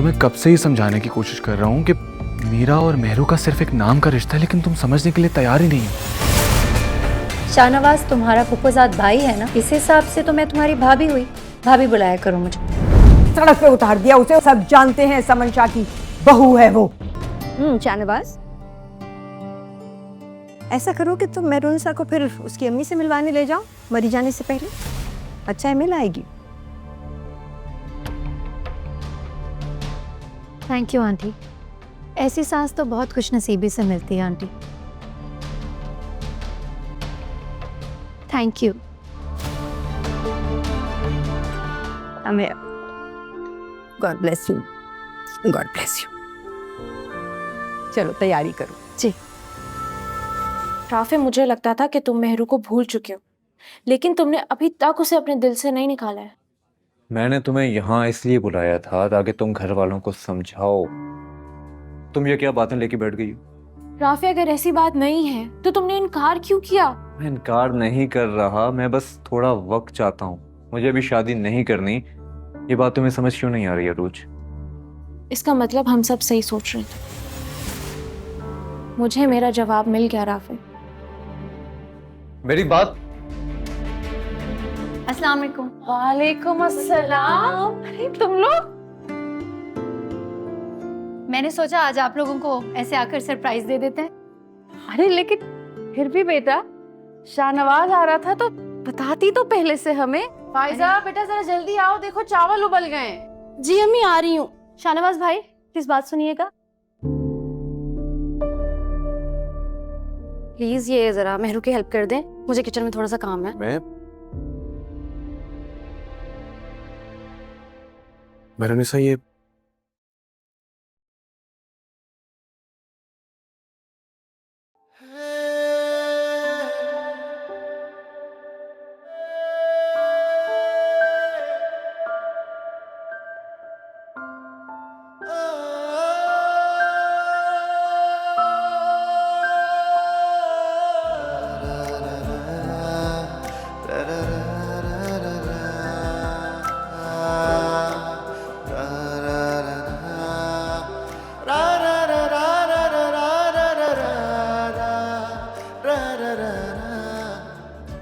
तुम्हें कब से ही समझाने की कोशिश कर रहा हूँ कि मीरा और मेहरू का सिर्फ एक नाम का रिश्ता है, लेकिन तुम समझने के लिए तैयार ही नहीं हो। शाहनवाज तुम्हारा फुफोजाद भाई है ना, इस हिसाब से तो मैं तुम्हारी भाभी हुई। भाभी बुलाया करो मुझे। सड़क पे उतार दिया उसे, सब जानते हैं समन शाह की बहू है वो। शाहनवाज, ऐसा करो कि तुम मेहरुनिसा को फिर उसकी अम्मी से मिलवाने ले जाओ मरी जाने से पहले। अच्छा है, मिल आएगी। Thank you aunty. ऐसी सास तो बहुत खुशनसीबी से मिलती है aunty. Thank you. God bless you, God bless you. चलो तैयारी करो। जी। राफे, मुझे लगता था कि तुम मेहरू को भूल चुके हो, लेकिन तुमने अभी तक उसे अपने दिल से नहीं निकाला है। मैंने तुम्हें यहाँ इसलिए बुलाया था ताकि तुम घर वालों को समझाओ। तुम ये क्या बातें लेके बैठ गई हो? राफे, अगर ऐसी बात नहीं है तो तुमने इनकार क्यों किया? मैं इनकार नहीं कर रहा, मैं बस थोड़ा वक्त चाहता हूँ। मुझे अभी शादी नहीं करनी। ये बात तुम्हें समझ क्यों नहीं आ रही है रोज? इसका मतलब हम सब सही सोच रहे थे। मुझे मेरा जवाब मिल गया राफे। मेरी बात। अस्सलाम वालेकुम। वालेकुम अस्सलाम। अरे तुम लोग, मैंने सोचा आज आप लोगों को ऐसे आकर सरप्राइज दे देते हैं। अरे लेकिन फिर भी बेटा, शाहनवाज आ रहा था तो बताती तो पहले से हमें। फायजा बेटा जरा जल्दी आओ, देखो चावल उबल गए। जी अम्मी आ रही हूँ। शाहनवाज भाई प्लीज बात सुनिएगा। प्लीज ये जरा मेहरू की हेल्प कर दें, मुझे किचन में थोड़ा सा काम है। मेहरुनिसा, ये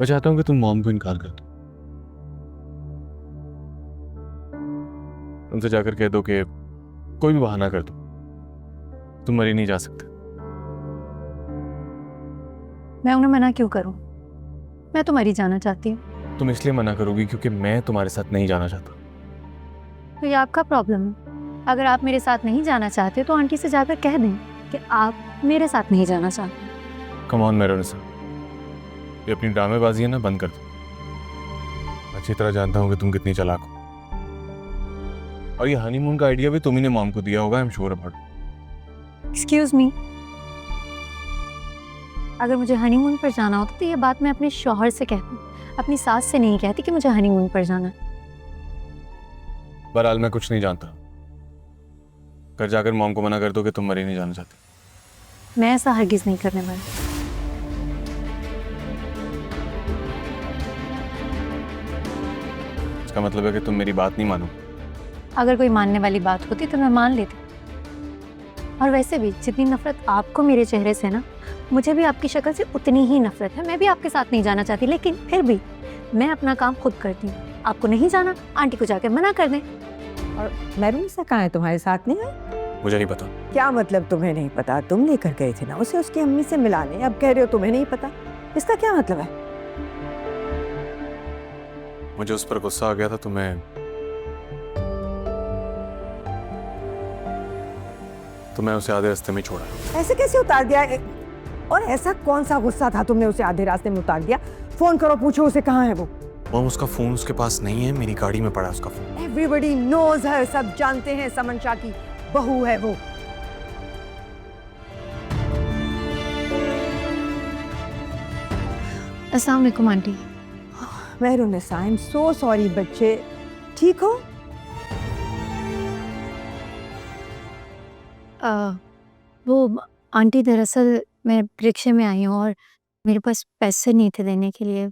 मैं चाहता हूँ कि तुम मॉम को इनकार कर दो। उनसे जाकर कह दो कि कोई भी बहाना कर दो, तुम मरी नहीं जा सकते। मैं उन्हें मना क्यों करूं? मैं तो मरी जाना चाहती हूँ। तुम इसलिए मना करोगी क्योंकि मैं तुम्हारे साथ नहीं जाना चाहता। तो ये आपका प्रॉब्लम है। अगर आप मेरे साथ नहीं जाना चाहते तो आंटी से जाकर कह दें कि आप मेरे साथ नहीं जाना चाहते। कम ऑन मेहरुनिसा, ये अपनी ड्रामेबाजी है ना, बंद कर दो। अच्छी तरह जानता हूँ कि तुम कितनी चालाक हो, और ये हनीमून का आइडिया भी तुम ही ने मॉम को दिया होगा। I am sure about. Excuse me, अगर मुझे हनीमून पर जाना होता तो ये बात मैं अपने शौहर से कहती, अपनी सास से नहीं कहती कि मुझे हनीमून पर जाना। बहरहाल मैं कुछ नहीं जानता। घर जाकर मॉम को मना कर दो कि तुम मरी नहीं जाना चाहते। मैं ऐसा हरगिज नहीं करने वाली। इसका मतलब है कि तुम मेरी बात नहीं मानो। अगर कोई मानने वाली बात होती तो मैं मान लेती। और वैसे भी जितनी नफरत आपको मेरे चेहरे से ना, मुझे भी आपकी शक्ल से उतनी ही नफरत है। मैं भी आपके साथ नहीं जाना चाहती, लेकिन फिर भी मैं अपना काम खुद करती हूँ। आपको नहीं जाना, आंटी को जाकर मना कर दें। और मेहरुनिसा कहाँ है? तुम्हारे साथ नहीं है? मुझे नहीं पता। क्या मतलब तुम्हें नहीं पता? तुम लेकर गए थे ना उसे उसकी अम्मी से मिलाने, अब कह रहे हो तुम्हें नहीं पता। इसका क्या मतलब है? मुझे उस पर गुस्सा आ गया था तो मैं उसे आधे रास्ते में छोड़ा। ऐसे कैसे उतार दिया? और ऐसा कौन सा गुस्सा था तुमने उसे आधे रास्ते में उतार दिया? फोन करो, पूछो उसे कहाँ है वो। मॉम, उसका फोन उसके पास नहीं है, मेरी गाड़ी में पड़ा है उसका फोन। एवरीबॉडी नोज है, सब जानते हैं समन शाह की बहू है वो। अस्सलाम वालेकुम aunty. Mehrunnisa, I am so sorry बच्चे, ठीक हो? वो आंटी, दरअसल मैं रिक्शे में आई हूँ और मेरे पास पैसे नहीं थे देने के लिए।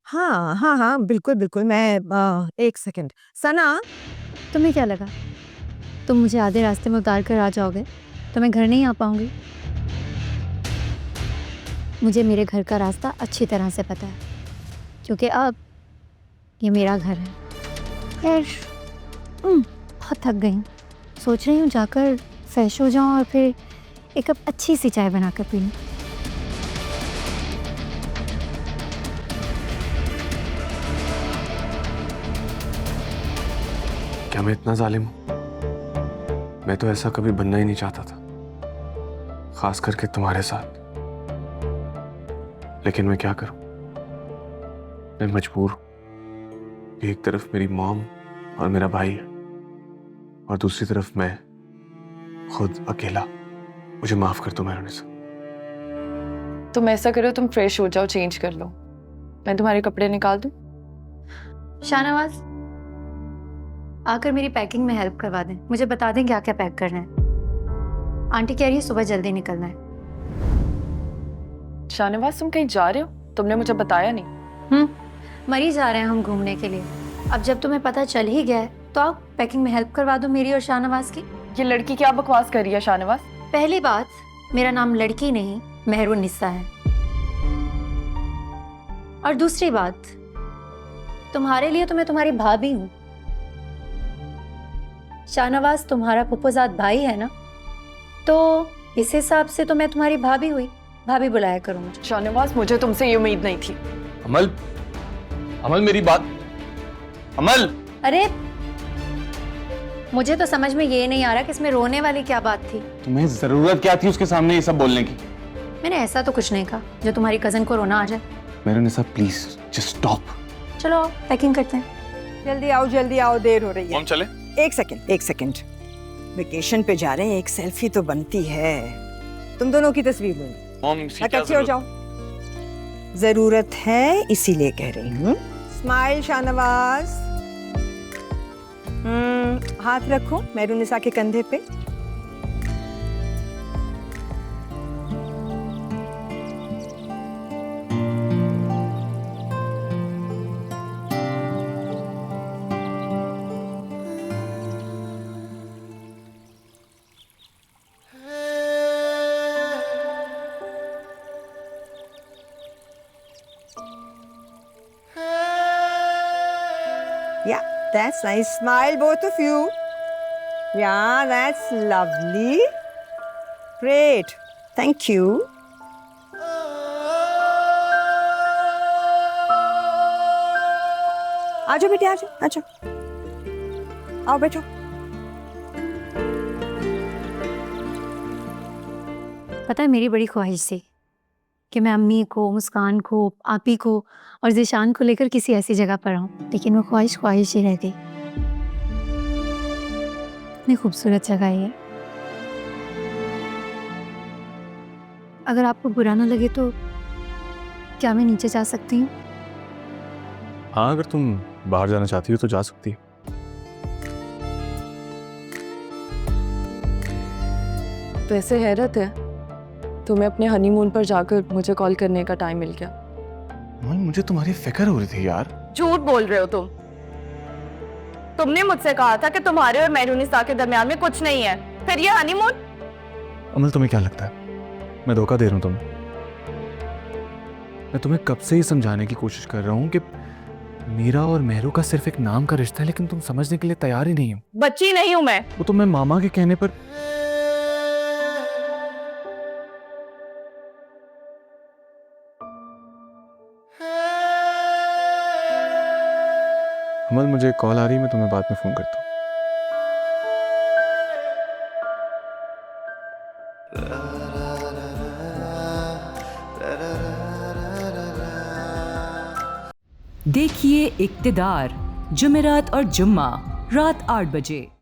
हाँ हाँ हाँ, बिल्कुल बिल्कुल। मैं एक सेकंड। सना, तुम्हें क्या लगा तुम मुझे आधे रास्ते में उतार कर आ जाओगे तो मैं घर नहीं आ पाऊंगी। मुझे मेरे घर का रास्ता अच्छी तरह से पता है, क्योंकि अब ये मेरा घर है। खैर, बहुत थक गई हूँ। सोच रही हूँ जाकर फ्रेश हो जाऊँ और फिर एक कप अच्छी सी चाय बनाकर पी लूँ। क्या मैं इतना जालिम हूँ? मैं तो ऐसा कभी बनना ही नहीं चाहता था, खास करके तुम्हारे साथ। लेकिन मैं क्या करूं, मैं मजबूर हूं कि एक तरफ मेरी मॉम और मेरा भाई है और दूसरी तरफ मैं खुद अकेला। मुझे माफ कर दो मेहरुनिसा। तुम ऐसा करो, तुम फ्रेश हो जाओ, चेंज कर लो, मैं तुम्हारे कपड़े निकाल दूं। शाहनवाज, आकर मेरी पैकिंग में हेल्प करवा दें। मुझे बता दें क्या क्या पैक करना है। आंटी कह रही है सुबह जल्दी निकलना है। शाहनवाज, तुम कहीं जा रहे हो? तुमने मुझे बताया नहीं। मरी जा रहे हैं हम घूमने के लिए। अब जब तुम्हें पता चल ही गया है तो आप पैकिंग में हेल्प करवा दो मेरी और शाहनवाज की। ये लड़की क्या बकवास कर रही है शाहनवाज? पहली बात, मेरा नाम लड़की नहीं मेहरुनिसा है। और दूसरी बात, तुम्हारे लिए तो मैं तुम्हारी भाभी हूँ। शाहनवाज तुम्हारा फुफुजाद भाई है ना, तो इस हिसाब से तो मैं तुम्हारी भाभी हुई। भाभी बुलाया करो मुझे। शाहनवाज, मुझे तुमसे ये उम्मीद नहीं थी। अमल, अमल मेरी बात। अमल, अरे मुझे तो समझ में ये नहीं आ रहा कि इसमें रोने वाली क्या बात थी। तुम्हें जरूरत क्या थी उसके सामने ये सब बोलने की? मैंने ऐसा तो कुछ नहीं कहा जो तुम्हारी कजन को रोना आ जाए। Mehrunnisa please just stop. चलो पैकिंग करते हैं। जल्दी आओ, देर हो रही है। हम चले? एक सेकंड। वेकेशन पे जा रहे हैं, एक सेल्फी तो बनती है। तुम दोनों की तस्वीर लूंगी। मॉम, अच्छे हो जाओ। जरूरत है इसीलिए कह रही हूँ। स्माइल शाहनवाज। हाथ रखो मेहरुनिसा के कंधे पे। Yeah, that's nice. Smile, both of you. Yeah, that's lovely. Great. Thank you. आजो बेटे, आजो। आओ बैठो। पता है, मेरी बड़ी ख्वाहिश थी कि मैं अम्मी को, मुस्कान को, आपी को और ज़ीशान को लेकर किसी ऐसी जगह पर आऊँ, लेकिन वो ख्वाहिश ही रह गई। इतनी खूबसूरत जगह है ये। अगर आपको बुरा ना लगे तो क्या मैं नीचे जा सकती हूँ? हाँ, अगर तुम बाहर जाना चाहती हो तो जा सकती हो। वैसे हैरत है, तुम्हें अपने हनीमून पर जाकर मुझे कॉल करने का टाइम मिल गया। अमल, मुझे तुम्हारी फिक्र हो रही थी यार। झूठ बोल रहे हो तुम। तुमने मुझसे कहा था कि तुम्हारे और मेहरुनिसा के दरमियान में कुछ नहीं है, फिर ये हनीमून। अमल, तुम्हें क्या लगता है मैं धोखा दे रहा हूँ तुम्हें? मैं तुम्हें कब से ही समझाने की कोशिश कर रहा हूँ कि मीरा और मेहरू का सिर्फ एक नाम का रिश्ता है, लेकिन तुम समझने के लिए तैयार ही नहीं हो। बच्ची नहीं हूं मैं। वो तो मैं मामा के कहने पर। अमल, मुझे कॉल आ रही है, मैं तुम्हें बाद में फोन करता हूँ। देखिए इक्तिदार, जुमेरात और जुम्मा रात 8 बजे।